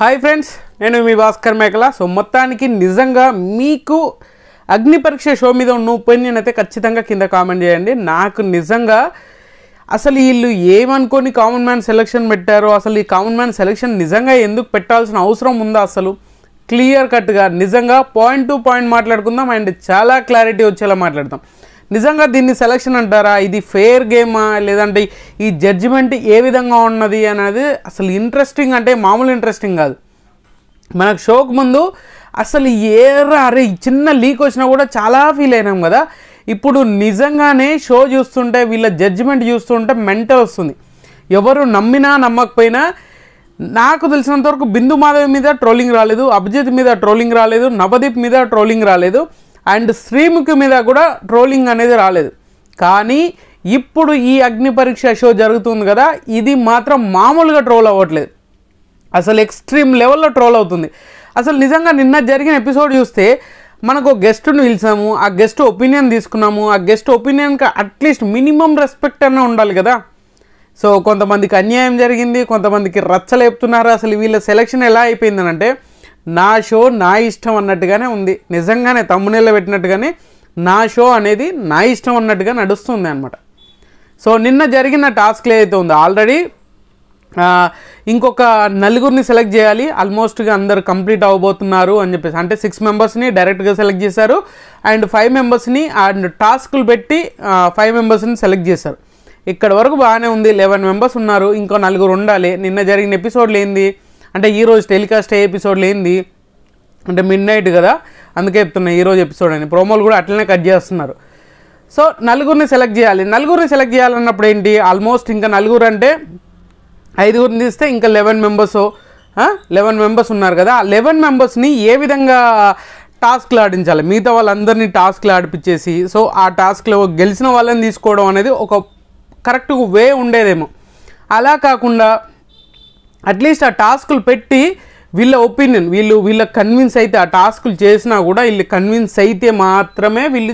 Hi friends, నేను మీ భాస్కర్ మేకల. So మొత్తానికి నిజంగా మీకు అగ్ని పరీక్ష షో మీద ఉన్న ఒపీనియన్ అయితే ఖచ్చితంగా కింద కామెంట్ చేయండి. నాకు నిజంగా అసలు వీళ్ళు ఏమనుకొని కామన్ మ్యాన్ సెలెక్షన్ పెట్టారో, అసలు ఈ కామన్ మ్యాన్ సెలెక్షన్ నిజంగా ఎందుకు పెట్టాల్సిన అవసరం ఉందా, అసలు క్లియర్ కట్గా నిజంగా పాయింట్ టు పాయింట్ మాట్లాడుకుందాం అండ్ చాలా క్లారిటీ వచ్చేలా మాట్లాడదాం. నిజంగా దీన్ని సెలెక్షన్ అంటారా, ఇది ఫెయిర్ గేమా, లేదంటే ఈ జడ్జిమెంట్ ఏ విధంగా ఉన్నది అనేది అసలు ఇంట్రెస్టింగ్ అంటే మామూలు ఇంట్రెస్టింగ్ కాదు. మనకు షోకు ముందు అసలు అరే చిన్న లీక్ వచ్చినా కూడా చాలా ఫీల్ అయినాం కదా. ఇప్పుడు నిజంగానే షో చూస్తుంటే వీళ్ళ జడ్జిమెంట్ చూస్తుంటే మెంటల్ వస్తుంది. ఎవరు నమ్మినా నమ్మకపోయినా నాకు తెలిసినంతవరకు బిందు మాధవి మీద ట్రోలింగ్ రాలేదు, అభిజిత్ మీద ట్రోలింగ్ రాలేదు, నవదీప్ మీద ట్రోలింగ్ రాలేదు, అండ్ శ్రీముఖి మీద కూడా ట్రోలింగ్ అనేది రాలేదు. కానీ ఇప్పుడు ఈ అగ్ని పరీక్ష షో జరుగుతుంది కదా, ఇది మాత్రం మామూలుగా ట్రోల్ అవ్వట్లేదు, అసలు ఎక్స్ట్రీమ్ లెవెల్లో ట్రోల్ అవుతుంది. అసలు నిజంగా నిన్న జరిగిన ఎపిసోడ్ చూస్తే మనకు గెస్ట్ను పిలిచాము, ఆ గెస్ట్ ఒపీనియన్ తీసుకున్నాము, ఆ గెస్ట్ ఒపీనియన్కి అట్లీస్ట్ మినిమం రెస్పెక్ట్ అన్న ఉండాలి కదా. సో కొంతమందికి అన్యాయం జరిగింది, కొంతమందికి రచ్చలేపుతున్నారు. అసలు వీళ్ళ సెలెక్షన్ ఎలా అయిపోయిందనంటే నా షో నా ఇష్టం అన్నట్టుగానే ఉంది. నిజంగానే తమ్మునేళ్ళ పెట్టినట్టుగానే నా షో అనేది నా ఇష్టం అన్నట్టుగా నడుస్తుంది అనమాట. సో నిన్న జరిగిన టాస్క్లు ఏదైతే ఉందో ఆల్రెడీ ఇంకొక నలుగురిని సెలెక్ట్ చేయాలి, ఆల్మోస్ట్గా అందరు కంప్లీట్ అవ్వబోతున్నారు అని చెప్పేసి, అంటే 6 మెంబర్స్ని డైరెక్ట్గా సెలెక్ట్ చేశారు అండ్ 5 మెంబర్స్ని అండ్ టాస్కులు పెట్టి 5 మెంబర్స్ని సెలెక్ట్ చేశారు. ఇక్కడ వరకు బాగానే ఉంది. 11 మెంబర్స్ ఉన్నారు, ఇంకో 4 ఉండాలి. నిన్న జరిగిన ఎపిసోడ్లు ఏంది అంటే ఈరోజు టెలికాస్ట్ అయ్యే ఎపిసోడ్లు ఏంది అంటే మిడ్ నైట్ కదా, అందుకే చెప్తున్నా ఈరోజు ఎపిసోడ్ అని. ప్రోమోలు కూడా అట్లనే కట్ చేస్తున్నారు. సో నలుగురిని సెలెక్ట్ చేయాలి. నలుగురిని సెలెక్ట్ చేయాలన్నప్పుడు ఏంటి, ఆల్మోస్ట్ ఇంకా నలుగురు అంటే 5గురిని తీస్తే ఇంకా 11 మెంబర్స్ ఉన్నారు కదా. ఆ 11 మెంబర్స్ని ఏ విధంగా టాస్క్లు ఆడించాలి, మిగతా వాళ్ళందరినీ టాస్క్లు ఆడిపించేసి సో ఆ టాస్క్లో గెలిచిన వాళ్ళని తీసుకోవడం అనేది ఒక కరెక్ట్ వే ఉండేదేమో. అలా కాకుండా అట్లీస్ట్ ఆ టాస్కులు పెట్టి వీళ్ళ ఒపీనియన్ వీళ్ళ కన్విన్స్ అయితే ఆ టాస్కులు చేసినా కూడా వీళ్ళు కన్విన్స్ అయితే మాత్రమే వీళ్ళు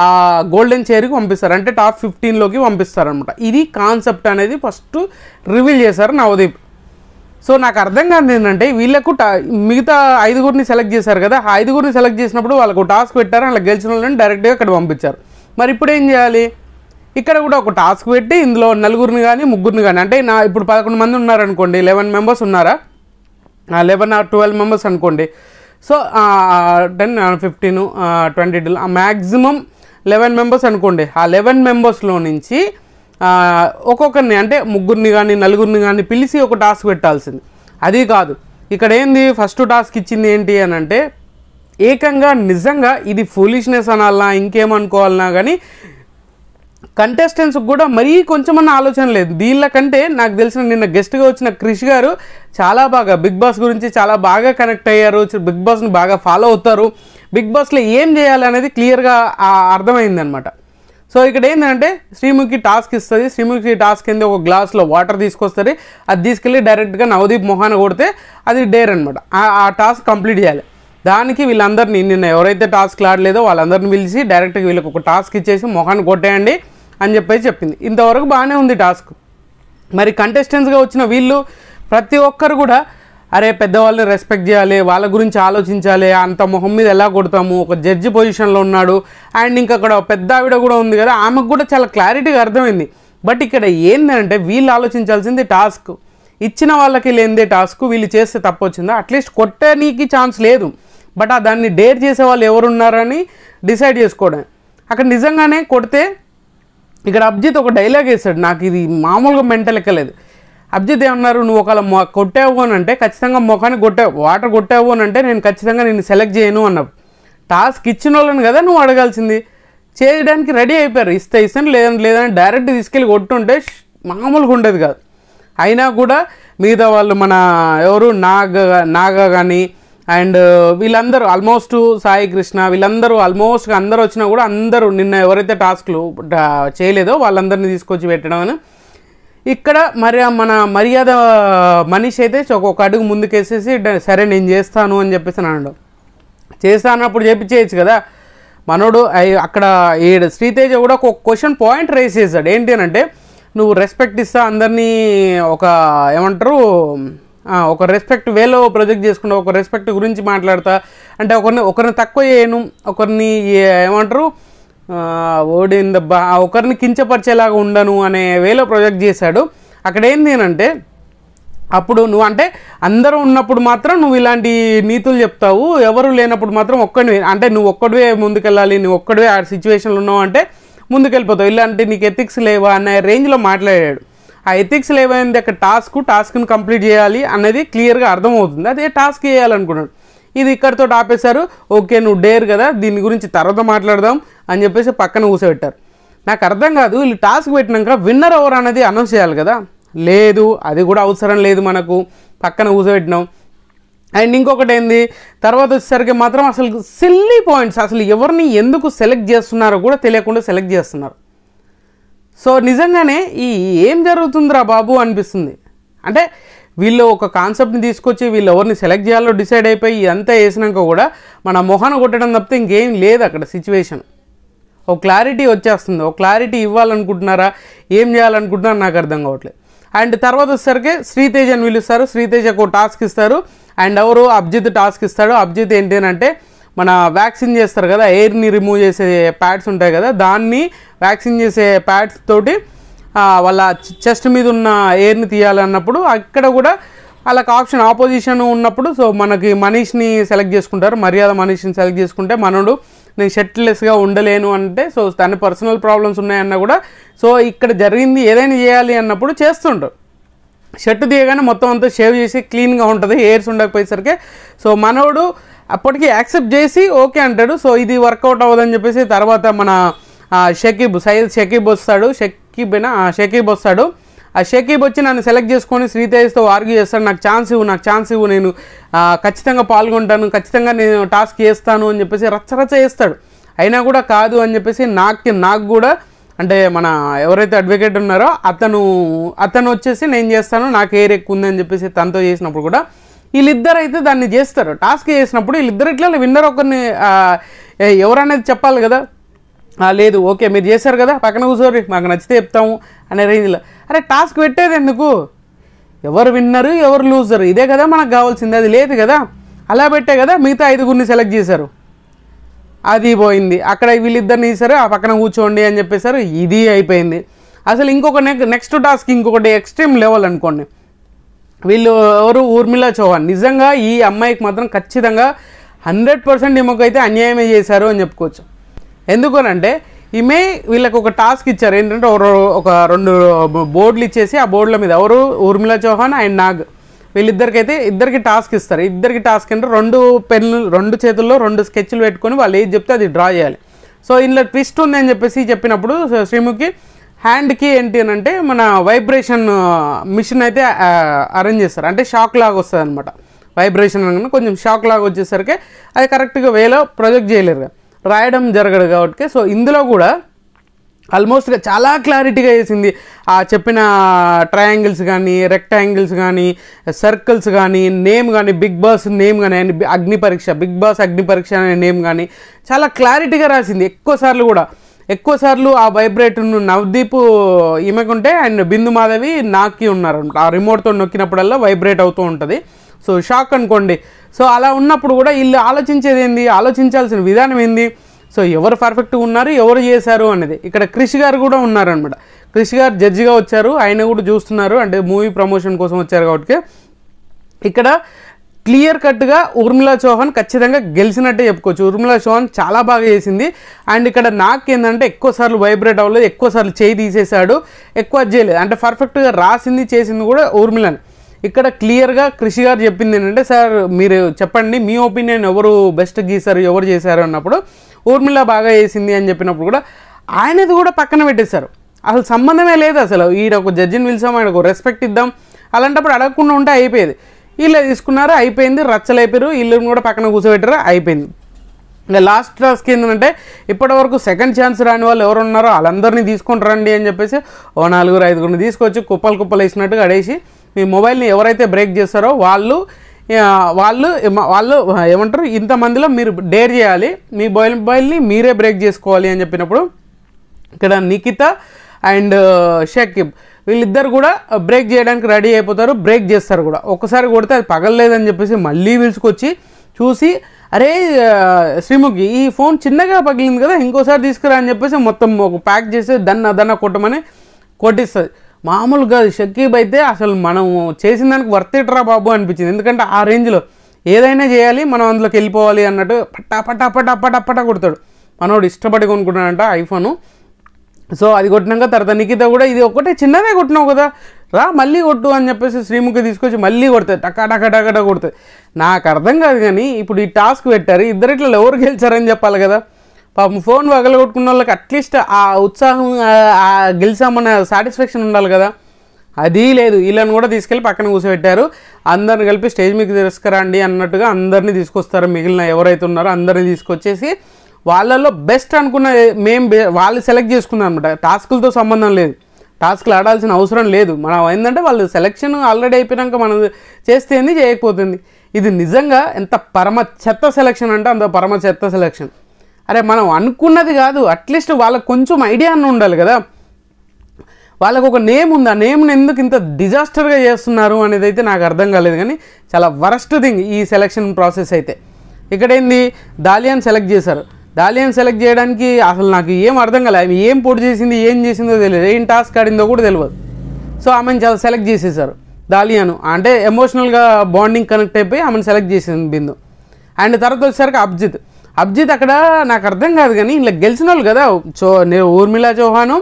ఆ గోల్డెన్ చైర్కి పంపిస్తారు, అంటే టాప్ 15లోకి పంపిస్తారనమాట. ఇది కాన్సెప్ట్ అనేది ఫస్ట్ రివీల్ చేశారు నవదీప్. సో నాకు అర్థం కాదు ఏంటంటే వీళ్ళకు మిగతా 5గురిని సెలెక్ట్ చేశారు కదా, ఆ 5గురిని సెలెక్ట్ చేసినప్పుడు వాళ్ళకు టాస్క్ పెట్టారు, అలా గెలిచిన వాళ్ళని డైరెక్ట్గా అక్కడ పంపించారు. మరి ఇప్పుడు ఏం చేయాలి, ఇక్కడ కూడా ఒక టాస్క్ పెట్టి ఇందులో 4గురిని కానీ 3గురిని కానీ, అంటే ఇప్పుడు 11 మంది ఉన్నారనుకోండి, 11 మెంబర్స్ ఉన్నారా, 11 or 12 మెంబర్స్ అనుకోండి. సో 10, 15, 22 మ్యాక్సిమం 11 మెంబర్స్ అనుకోండి. ఆ 11 మెంబర్స్లో నుంచి ఒక్కొక్కరిని అంటే 3గురిని కానీ 4గురిని కానీ పిలిచి ఒక టాస్క్ పెట్టాల్సింది. అది కాదు, ఇక్కడ ఏంది ఫస్ట్ టాస్క్ ఇచ్చింది ఏంటి అని అంటే ఏకంగా నిజంగా ఇది ఫూలిష్నెస్ అనాలన్నా ఇంకేమనుకోవాలన్నా కానీ కంటెస్టెంట్స్కి కూడా మరీ కొంచెమన్నా ఆలోచన లేదు. దీనికంటే నాకు తెలిసిన నిన్న గెస్ట్గా వచ్చిన క్రిష్ గారు చాలా బాగా బిగ్ బాస్ గురించి చాలా బాగా కనెక్ట్ అయ్యారు, బిగ్ బాస్ని బాగా ఫాలో అవుతారు, బిగ్ బాస్లో ఏం చేయాలి అనేది క్లియర్గా అర్థమైందనమాట. సో ఇక్కడ ఏంటంటే శ్రీముఖి టాస్క్ ఇస్తుంది, శ్రీముఖి టాస్క్ ఏంది ఒక గ్లాస్లో వాటర్ తీసుకొస్తుంది, అది తీసుకెళ్ళి డైరెక్ట్గా నవదీప్ మొహాన కొడితే అది డేర్ అనమాట. ఆ టాస్క్ కంప్లీట్ చేయాలి. దానికి వీళ్ళందరినీ నిన్న ఎవరైతే టాస్క్లు ఆడలేదో వాళ్ళందరిని పిలిచి డైరెక్ట్గా వీళ్ళకి ఒక టాస్క్ ఇచ్చేసి మొహాన్ని కొట్టేయండి అని చెప్పేసి చెప్పింది. ఇంతవరకు బాగానే ఉంది టాస్క్. మరి కంటెస్టెంట్స్గా వచ్చిన వీళ్ళు ప్రతి ఒక్కరు కూడా అరే పెద్దవాళ్ళని రెస్పెక్ట్ చేయాలి, వాళ్ళ గురించి ఆలోచించాలి, అంత మొహం మీద ఎలా కొడతాము, ఒక జడ్జి పొజిషన్లో ఉన్నాడు అండ్ ఇంకా అక్కడ పెద్ద ఆవిడ కూడా ఉంది కదా, ఆమెకు కూడా చాలా క్లారిటీగా అర్థమైంది. బట్ ఇక్కడ ఏంటంటే వీళ్ళు ఆలోచించాల్సింది టాస్క్ ఇచ్చిన వాళ్ళకి లేనిదే టాస్క్ వీళ్ళు చేస్తే తప్పు వచ్చిందా, అట్లీస్ట్ కొట్టడానికి ఛాన్స్ లేదు, బట్ దాన్ని డేర్ చేసే వాళ్ళు ఎవరున్నారని డిసైడ్ చేసుకోవడం. అక్కడ నిజంగానే కొడితే ఇక్కడ అభిజిత్ ఒక డైలాగ్ వేస్తాడు, నాకు ఇది మామూలుగా మెంటల్ ఎక్కలేదు. అభిజిత్ ఏమన్నారు, నువ్వు ఒకవేళ కొట్టావు అని అంటే ఖచ్చితంగా మొఖానికి వాటర్ కొట్టావు అని అంటే నేను ఖచ్చితంగా నేను సెలెక్ట్ చేయను అన్నావు. టాస్క్ ఇచ్చిన వాళ్ళని కదా నువ్వు అడగాల్సింది, చేయడానికి రెడీ అయిపోయారు, ఇస్తాను లేదని డైరెక్ట్ తీసుకెళ్ళి కొట్టుంటే మామూలుగా ఉండేది కాదు. అయినా కూడా మిగతా వాళ్ళు మన ఎవరు నాగా కానీ అండ్ వీళ్ళందరూ ఆల్మోస్ట్ సాయి కృష్ణ వీళ్ళందరూ ఆల్మోస్ట్ అందరూ వచ్చినా కూడా అందరూ నిన్న ఎవరైతే టాస్క్లు చేయలేదో వాళ్ళందరినీ తీసుకొచ్చి పెట్టడం అని ఇక్కడ మరి మన మర్యాద మనిషి అయితే ఒక అడుగు ముందుకేసేసి సరే నేను చేస్తాను అని చెప్పేసి అన్నాడు. చేస్తానప్పుడు చేయించేయచ్చు కదా మనోడు. అక్కడ శ్రీతేజ కూడా ఒక క్వశ్చన్ పాయింట్ రేస్ చేశాడు, ఏంటి అని అంటే నువ్వు రెస్పెక్ట్ ఇస్తా అందరినీ ఒక ఏమంటారు ఒక రెస్పెక్ట్ వేలో ప్రొజెక్ట్ చేసుకుంటా, ఒక రెస్పెక్ట్ గురించి మాట్లాడతా, అంటే ఒకరిని తక్కువ చేయను, ఒకరిని ఏమంటారు ఓడిందబ్బా ఒకరిని కించపరిచేలాగా ఉండను అనే వేలో ప్రొజెక్ట్ చేశాడు. అక్కడ ఏంది అంటే అప్పుడు నువ్వు అంటే అందరూ ఉన్నప్పుడు మాత్రం నువ్వు ఇలాంటి నీతులు చెప్తావు, ఎవరు లేనప్పుడు మాత్రం ఒక్కడివే, అంటే నువ్వు ఒక్కడివే ముందుకెళ్ళాలి, నువ్వు ఒక్కడివే ఆ సిచ్యువేషన్లో ఉన్నావు అంటే ముందుకెళ్ళిపోతావు, ఇలాంటి నీకు ఎథిక్స్ లేవా అనే రేంజ్లో మాట్లాడాడు. ఆ ఎథిక్స్ లేవైంది అక్కడ టాస్క్ని కంప్లీట్ చేయాలి అనేది క్లియర్గా అర్థమవుతుంది, అదే టాస్క్ చేయాలనుకున్నాడు. ఇది ఇక్కడితో ఆపేశారు. ఓకే నువ్వు డేర్ కదా, దీని గురించి తర్వాత మాట్లాడదాం అని చెప్పేసి పక్కన కూర్చోబెట్టారు. నాకు అర్థం కాదు, వీళ్ళు టాస్క్ పెట్టినాక విన్నర్ ఎవరు అనేది అనౌన్స్ చేయాలి కదా, లేదు అది కూడా అవసరం లేదు, మనకు పక్కన కూర్చోబెట్టినాం. అండ్ ఇంకొకటి ఏంది తర్వాత వచ్చేసరికి మాత్రం అసలు సిల్లీ పాయింట్స్, అసలు ఎవరిని ఎందుకు సెలెక్ట్ చేస్తున్నారో కూడా తెలియకుండా సెలెక్ట్ చేస్తున్నారు. సో నిజంగానే ఏం జరుగుతుందిరా బాబు అనిపిస్తుంది. అంటే వీళ్ళు ఒక కాన్సెప్ట్ని తీసుకొచ్చి వీళ్ళు ఎవరిని సెలెక్ట్ చేయాలో డిసైడ్ అయిపోయి ఇదంతా వేసినాక కూడా మన మొహాన కొట్టడం తప్పితే ఇంకేం లేదు అక్కడ సిచ్యువేషన్. ఒక క్లారిటీ వచ్చేస్తుంది, ఒక క్లారిటీ ఇవ్వాలనుకుంటున్నారా ఏం చేయాలనుకుంటున్నారా నాకు అర్థం కావట్లేదు. అండ్ తర్వాత వచ్చేసరికి శ్రీతేజని పిలుస్తారు, శ్రీతేజకు ఒక టాస్క్ ఇస్తారు. అండ్ ఎవరు అభిజిత్ టాస్క్ ఇస్తాడు. అభిజిత్ ఏంటి అంటే మన వ్యాక్సిన్ చేస్తారు కదా, ఎయిర్ని రిమూవ్ చేసే ప్యాడ్స్ ఉంటాయి కదా, దాన్ని వ్యాక్సిన్ చేసే ప్యాడ్స్ తోటి వాళ్ళ చెస్ట్ మీద ఉన్న ఎయిర్ని తీయాలన్నప్పుడు అక్కడ కూడా వాళ్ళకి ఆప్షన్ ఆపోజిషన్ ఉన్నప్పుడు సో మనకి మనీష్ని సెలెక్ట్ చేసుకుంటారు. మర్యాద మనీష్ని సెలెక్ట్ చేసుకుంటే మనోడు నేను షర్ట్లెస్గా ఉండలేను అంటే సో తన పర్సనల్ ప్రాబ్లమ్స్ ఉన్నాయన్నా కూడా సో ఇక్కడ జరిగింది ఏదైనా చేయాలి అన్నప్పుడు చేస్తుంటారు. షర్ట్ తీయగానే మొత్తం అంతా షేవ్ చేసి క్లీన్గా ఉంటుంది, హెయిర్స్ ఉండకపోయేసరికి సో మనోడు అప్పటికి యాక్సెప్ట్ చేసి ఓకే అంటాడు. సో ఇది వర్కౌట్ అవ్వదని చెప్పేసి తర్వాత మన సయ్యద్ షకీబ్ వస్తాడు, షకీబ్ వస్తాడు. ఆ షకీబ్ వచ్చి నన్ను సెలెక్ట్ చేసుకొని శ్రీతేజ్తో ఆర్గ్యూ చేస్తాడు, నాకు ఛాన్స్ ఇవ్వు, నేను ఖచ్చితంగా పాల్గొంటాను, ఖచ్చితంగా నేను టాస్క్ చేస్తాను అని చెప్పేసి రచ్చరచ్చ చేస్తాడు. అయినా కూడా కాదు అని చెప్పేసి నాకు కూడా అంటే మన ఎవరైతే అడ్వకేట్ ఉన్నారో అతను వచ్చేసి నేను చేస్తాను, నాకు ఎయిర్ ఎక్కువ ఉందని చెప్పేసి తనతో చేసినప్పుడు కూడా వీళ్ళిద్దరు అయితే దాన్ని చేస్తారు. టాస్క్ చేసినప్పుడు వీళ్ళిద్దరు ఇట్లా విన్నర్ ఒకరిని ఎవరనేది చెప్పాలి కదా, లేదు ఓకే మీరు చేశారు కదా పక్కన కూర్చోరి మాకు నచ్చితే చెప్తాము అనే రేంజ్లో. అరే టాస్క్ పెట్టేది ఎందుకు, ఎవరు విన్నరు ఎవరు లూజరు ఇదే కదా మనకు కావాల్సింది, అది లేదు కదా. అలా పెట్టే కదా మిగతా 5గురిని సెలెక్ట్ చేశారు, అది పోయింది. అక్కడ వీళ్ళిద్దరిని తీశారు, ఆ పక్కన కూర్చోండి అని చెప్పేశారు, ఇది అయిపోయింది. అసలు ఇంకొక నెక్స్ట్ టాస్క్ ఇంకొకటి ఎక్స్ట్రీమ్ లెవెల్ అనుకోండి. వీళ్ళు ఎవరు ఊర్మిళ చౌహాన్, నిజంగా ఈ అమ్మాయికి మాత్రం ఖచ్చితంగా 100% ఈమెకైతే అన్యాయమే చేశారు అని చెప్పుకోవచ్చు. ఎందుకనంటే ఈమె వీళ్ళకి ఒక టాస్క్ ఇచ్చారు, ఏంటంటే ఒక 2 బోర్డులు ఇచ్చేసి ఆ బోర్డుల మీద ఎవరు ఊర్మిళ చౌహాన్ అండ్ నాగ్ ఇద్దరికి టాస్క్ ఇస్తారు. ఇద్దరికి టాస్క్ అంటే 2 పెన్నులు 2 చేతుల్లో 2 స్కెచ్లు పెట్టుకొని వాళ్ళు ఏది చెప్తే అది డ్రా చేయాలి. సో ఇందులో ట్విస్ట్ ఉంది అని చెప్పేసి చెప్పినప్పుడు శ్రీముఖి హ్యాండ్కి ఏంటి అని అంటే మన వైబ్రేషన్ మిషన్ అయితే అరేంజ్ చేస్తారు, అంటే షాక్ లాగా వస్తుంది అనమాట. వైబ్రేషన్ అనగా కొంచెం షాక్ లాగా వచ్చేసరికి అది కరెక్ట్గా వేలో ప్రొజెక్ట్ చేయలేరు, రాయడం జరగదు కాబట్టి. సో ఇందులో కూడా ఆల్మోస్ట్గా చాలా క్లారిటీగా వేసింది. ఆ చెప్పిన ట్రయాంగిల్స్ కానీ రెక్టాంగిల్స్ కానీ సర్కిల్స్ కానీ నేమ్ కానీ బిగ్ బాస్ నేమ్ కానీ బిగ్ బాస్ అగ్ని పరీక్ష అనే నేమ్ కానీ చాలా క్లారిటీగా రాసింది. ఎక్కువసార్లు ఆ వైబ్రేటర్ను నవదీప్ ఈమెకుంటే అండ్ బిందు మాధవి నాకి ఉన్నారు అనమాట. ఆ రిమోట్తో నొక్కినప్పుడల్లా వైబ్రేట్ అవుతూ ఉంటుంది. సో షాక్ అనుకోండి. సో అలా ఉన్నప్పుడు కూడా వీళ్ళు ఆలోచించాల్సిన విధానం ఏంది, సో ఎవరు పర్ఫెక్ట్గా ఉన్నారు ఎవరు చేశారు అనేది. ఇక్కడ క్రిష్ గారు కూడా ఉన్నారనమాట. క్రిష్ గారు జడ్జిగా వచ్చారు, ఆయన కూడా చూస్తున్నారు, అంటే మూవీ ప్రమోషన్ కోసం వచ్చారు కాబట్టి ఇక్కడ క్లియర్ కట్గా ఊర్మిళ చౌహాన్ ఖచ్చితంగా గెలిచినట్టే చెప్పుకోవచ్చు. ఊర్మిళ చౌహాన్ చాలా బాగా చేసింది. అండ్ ఇక్కడ నాకు ఏంటంటే ఎక్కువసార్లు వైబ్రేట్ అవ్వలేదు, ఎక్కువసార్లు చేయి తీసేశాడు, ఎక్కువ చేయలేదు, అంటే పర్ఫెక్ట్గా రాసింది చేసింది కూడా ఊర్మిళని. ఇక్కడ క్లియర్గా కృషి గారు చెప్పింది ఏంటంటే సార్ మీరు చెప్పండి మీ ఒపీనియన్ ఎవరు బెస్ట్ గీశారు ఎవరు చేశారు అన్నప్పుడు ఊర్మిళ బాగా చేసింది అని చెప్పినప్పుడు కూడా ఆయనది కూడా పక్కన పెట్టేశారు. అసలు సంబంధమే లేదు, అసలు ఈయన ఒక జడ్జిని పిలిచాం ఆయనకు రెస్పెక్ట్ ఇద్దాం అలాంటప్పుడు అడగకుండా ఉంటే అయిపోయేది. వీళ్ళే తీసుకున్నారు, అయిపోయింది, రచ్చలైపోయారు, వీళ్ళని కూడా పక్కన కూర్చోబెట్టారు, అయిపోయింది. ఇంకా లాస్ట్ టాస్క్ ఏంటంటే ఇప్పటివరకు సెకండ్ ఛాన్స్ రాని వాళ్ళు ఎవరు ఉన్నారో వాళ్ళందరినీ తీసుకొని రండి అని చెప్పేసి 4-5 తీసుకొచ్చి కుప్పలు వేసినట్టుగా అడేసి మీ మొబైల్ని ఎవరైతే బ్రేక్ చేస్తారో వాళ్ళు ఏమంటారు ఇంతమందిలో మీరు డేర్ చేయాలి, మీ మొబైల్ని మీరే బ్రేక్ చేసుకోవాలి అని చెప్పినప్పుడు ఇక్కడ నిఖిత అండ్ షకీబ్ వీళ్ళిద్దరు కూడా బ్రేక్ చేయడానికి రెడీ అయిపోతారు, బ్రేక్ చేస్తారు కూడా. ఒక్కసారి కొడితే అది పగలలేదని చెప్పేసి మళ్ళీ పిలుచుకొచ్చి చూసి, అరే శ్రీముఖి ఈ ఫోన్ చిన్నగా పగిలింది కదా, ఇంకోసారి తీసుకురా అని చెప్పేసి మొత్తం ఒక ప్యాక్ చేసి దన్న కొట్టమని కొట్టిస్తుంది. మామూలుగా షకీబ్ అయితే అసలు మనం చేసిన దానికి వర్తేటరా బాబు అనిపించింది. ఎందుకంటే ఆ రేంజ్లో ఏదైనా చేయాలి, మనం అందులోకి వెళ్ళిపోవాలి అన్నట్టు పట్టా కొడతాడు. మనోడు ఇష్టపడి కొనుక్కుంటాడంట ఐఫోను. సో అది కొట్టినాక తర్వాత నిఖిత కూడా ఇది ఒకటే చిన్నదే కొట్టినావు కదా, రా మళ్ళీ కొట్టు అని చెప్పేసి శ్రీముఖి తీసుకొచ్చి మళ్ళీ కొడుతుంది, టకా కొడుతుంది. నాకు అర్థం కాదు కానీ ఇప్పుడు ఈ టాస్క్ పెట్టారు, ఇద్దరిట్లో ఎవరు గెలిచారని చెప్పాలి కదా. పాపం ఫోన్ పగలగొట్టుకున్న వాళ్ళకి అట్లీస్ట్ ఆ ఉత్సాహం, గెలిచామన్న సాటిస్ఫాక్షన్ ఉండాలి కదా, అది లేదు. వీళ్ళని కూడా తీసుకెళ్ళి పక్కన కూర్చోబెట్టారు. అందరిని కలిపి స్టేజ్ మీకు తీసుకురండి అన్నట్టుగా అందరినీ తీసుకొస్తారు. మిగిలిన ఎవరైతే ఉన్నారో అందరినీ తీసుకొచ్చేసి వాళ్ళల్లో బెస్ట్ అనుకున్న వాళ్ళు సెలెక్ట్ చేసుకున్నాం అనమాట. టాస్కులతో సంబంధం లేదు, టాస్క్లు ఆడాల్సిన అవసరం లేదు. మనం ఏంటంటే వాళ్ళు సెలెక్షన్ ఆల్రెడీ అయిపోయాక మనం చేస్తే ఏంది, చేయకపోతుంది. ఇది నిజంగా ఎంత పరమ చెత్త సెలెక్షన్ అంటే అంత పరమ చెత్త సెలెక్షన్. అరే మనం అనుకున్నది కాదు, అట్లీస్ట్ వాళ్ళకు కొంచెం ఐడియా అన్న ఉండాలి కదా. వాళ్ళకు ఒక నేమ్ ఉంది, ఆ నేమ్ని ఎందుకు ఇంత డిజాస్టర్గా చేస్తున్నారు అనేది అయితే నాకు అర్థం కాలేదు. కానీ చాలా వరస్ట్ థింగ్ ఈ సెలెక్షన్ ప్రాసెస్ అయితే. ఇక్కడ ఏంది, దాలియాని సెలెక్ట్ చేశారు. దాలియాని సెలెక్ట్ చేయడానికి అసలు నాకు ఏం అర్థం కాలేదు. ఆమె ఏం పొడి చేసింది, ఏం చేసిందో తెలియదు, ఏం టాస్క్ ఆడిందో కూడా తెలియదు. సో ఆమెను చాలా సెలెక్ట్ చేసేసారు. దాలియాను అంటే ఎమోషనల్గా బాండింగ్ కనెక్ట్ అయిపోయి ఆమెను సెలెక్ట్ చేసింది బిందు. అండ్ తర్వాత వచ్చేసరికి అభిజిత్ అక్కడ నాకు అర్థం కాదు కానీ ఇలా గెలిచిన వాళ్ళు కదా, ఊర్మిళ చౌహాను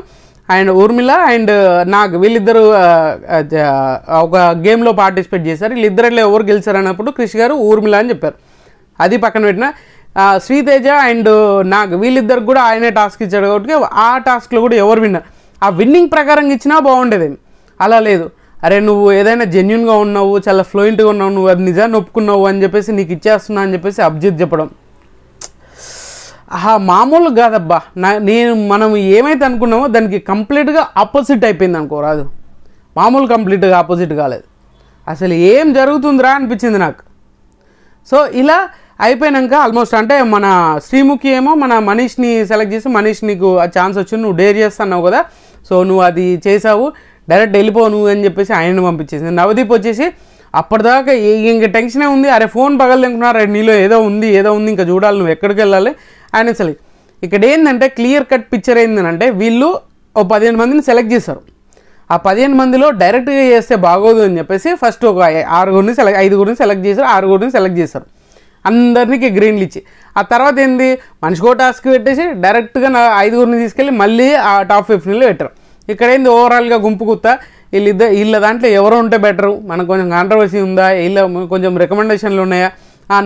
అండ్ నాగ్ వీళ్ళిద్దరు ఒక గేమ్లో పార్టిసిపేట్ చేశారు. వీళ్ళిద్దరిలో ఎవరు గెలిచారు అన్నప్పుడు క్రిష్ గారు ఊర్మిళ అని చెప్పారు. అది పక్కన పెట్టిన శ్రీతేజ అండ్ నాగ్ వీళ్ళిద్దరికి కూడా ఆయనే టాస్క్ ఇచ్చాడు కాబట్టి ఆ టాస్క్లో కూడా ఎవరు విన్నారు, ఆ విన్నింగ్ ప్రకారం ఇచ్చినా బాగుండేదేమి. అలా లేదు, అరే నువ్వు ఏదైనా జెన్యున్గా ఉన్నావు, చాలా ఫ్లూయెంట్గా ఉన్నావు, నువ్వు అది నిజాన్ని ఒప్పుకున్నావు అని చెప్పేసి నీకు ఇచ్చేస్తున్నా అని చెప్పేసి అభిజిత్ చెప్పడం మామూలు కాదబ్బా. మనం ఏమైతే అనుకున్నామో దానికి కంప్లీట్గా ఆపోజిట్ అయిపోయింది అనుకోరాదు. మామూలు కంప్లీట్గా ఆపోజిట్ కాలేదు, అసలు ఏం జరుగుతుందిరా అనిపించింది నాకు. సో ఇలా అయిపోయినాక ఆల్మోస్ట్ అంటే మన శ్రీముఖి ఏమో మన మనీష్ని సెలెక్ట్ చేసి, మనీష్ నీకు ఆ ఛాన్స్ వచ్చింది, నువ్వు డేర్ చేస్తున్నావు కదా, సో నువ్వు అది చేసావు, డైరెక్ట్ వెళ్ళిపో నువ్వు అని చెప్పేసి ఆయన్ని పంపించేసింది. నవదీప్ వచ్చేసి అప్పటిదాకా ఇంక టెన్షనే ఉంది, అరే ఫోన్ పగలనుకున్నారు, అరే నీలో ఏదో ఉంది ఇంకా చూడాలి, నువ్వు ఎక్కడికి వెళ్ళాలి ఆయన సెలెక్ట్. ఇక్కడ ఏంటంటే క్లియర్ కట్ పిక్చర్ ఏంటంటే వీళ్ళు ఒక 15 మందిని సెలెక్ట్ చేశారు. ఆ 15 మందిలో డైరెక్ట్గా చేస్తే బాగోదు అని చెప్పేసి ఫస్ట్ ఒక 5గురిని సెలెక్ట్ చేశారు, 6గురిని సెలెక్ట్ చేశారు, అందరికీ గ్రీన్లు ఇచ్చి. ఆ తర్వాత ఏంది, మనిషికో టాస్క్ పెట్టేసి డైరెక్ట్గా 5గురిని తీసుకెళ్ళి మళ్ళీ ఆ టాప్ 15లో పెట్టారు. ఇక్కడ ఏంది ఓవరాల్గా గుంపు కుత్త, వీళ్ళ దాంట్లో ఎవరు ఉంటే బెటరు, మనకు కొంచెం కాంట్రవర్సీ ఉందా, వీళ్ళ కొంచెం రికమెండేషన్లు ఉన్నాయా,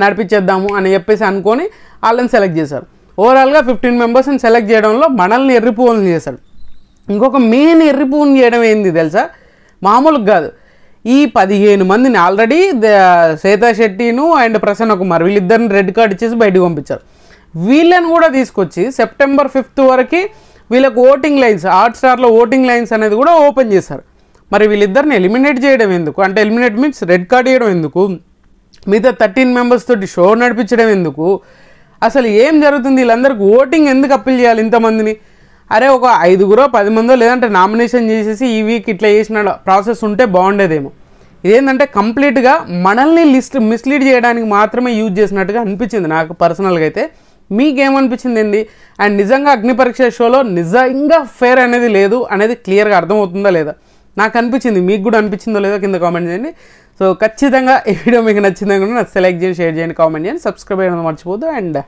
నడిపించేద్దాము అని చెప్పేసి అనుకొని వాళ్ళని సెలెక్ట్ చేశారు. ఓవరాల్గా 15 మెంబర్స్ని సెలెక్ట్ చేయడంలో మనల్ని ఎర్రిపువ్వులను చేశాడు. ఇంకొక మెయిన్ ఎర్రిపువ్వుని చేయడం ఏంది తెలుసా, మామూలుగా కాదు. ఈ 15 మందిని ఆల్రెడీ శ్వేతా శెట్టిను అండ్ ప్రసన్న కుమార్ వీళ్ళిద్దరిని రెడ్ కార్డ్ ఇచ్చేసి బయటకు పంపించారు. వీళ్ళని కూడా తీసుకొచ్చి సెప్టెంబర్ 5th వరకు వీళ్ళకు ఓటింగ్ లైన్స్, హాట్స్టార్లో ఓటింగ్ లైన్స్ అనేది కూడా ఓపెన్ చేశారు. మరి వీళ్ళిద్దరిని ఎలిమినేట్ చేయడం ఎందుకు, అంటే ఎలిమినేట్ మీన్స్ రెడ్ కార్డ్ ఇవ్వడం ఎందుకు, మిగతా 13 మెంబర్స్ తోటి షో నడిపించడం ఎందుకు, అసలు ఏం జరుగుతుంది, వీళ్ళందరికీ ఓటింగ్ ఎందుకు అప్పీల్ చేయాలి ఇంతమందిని? అరే ఒక 5గురో 10 మందో లేదంటే నామినేషన్ చేసేసి ఈ వీక్ ఇట్లా చేసిన ప్రాసెస్ ఉంటే బాగుండేదేమో. ఇదేంటంటే కంప్లీట్గా మనల్ని మిస్లీడ్ చేయడానికి మాత్రమే యూజ్ చేసినట్టుగా అనిపించింది నాకు పర్సనల్గా అయితే. మీకేమనిపించింది ఏంది? అండ్ నిజంగా అగ్ని పరీక్ష షోలో నిజంగా ఫేర్ అనేది లేదు అనేది క్లియర్గా అర్థమవుతుందా లేదా నాకు అనిపించింది. మీకు కూడా అనిపించిందో లేదో కింద కామెంట్ చేయండి. సో ఖచ్చితంగా ఈ వీడియో మీకు నచ్చిందని కూడా నాకు సెలెక్ట్ చేయండి, షేర్ చేయండి, కామెంట్ చేయండి, సబ్స్క్రైబ్ చేయడం మర్చిపోద్దు. అండ్